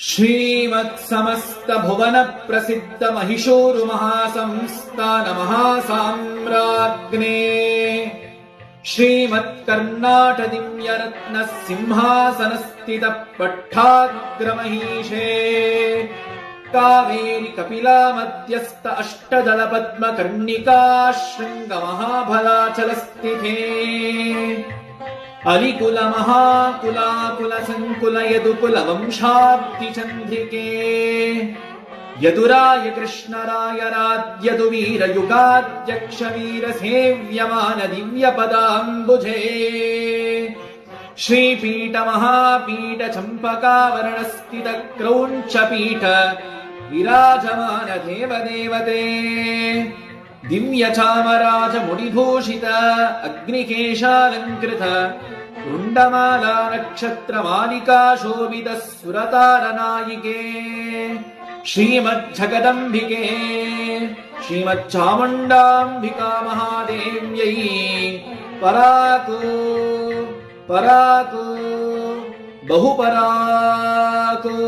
श्रीमत्समस्त भुवन प्रसिद्ध महिषूरु महासंस्थान महासाम्राज्ञे श्रीमत्कर्णाटदिव्य रत्न सिंहासन स्थित पट्टाग्रमहीषे कावेरी कपिला मध्यस्थ अष्टदल पद्म कर्णिका शृंग महाफलाचल स्थिते अलिकुल महाकुलाकुल संकुल यदुकुल वंशाब्दि चंद्रिके यदुराय कृष्णराय राध्यदुवीर युगाध्यक्ष वीर सेव्यमान दिव्य पदाम्बुजे श्रीपीठ महापीठ चंपकावरण स्थित क्रौंच पीठ विराजमान देवदेवते दिव्य चामराज मुनिभूषित अग्निकेशालंकृत कुंडमाला नक्षत्र मालिका शोभित सुरतारनायिके श्रीमज्जगदंबिके श्रीमच्चामुण्डाम्बिका महादेव्यै पराको पराको बहुपराको।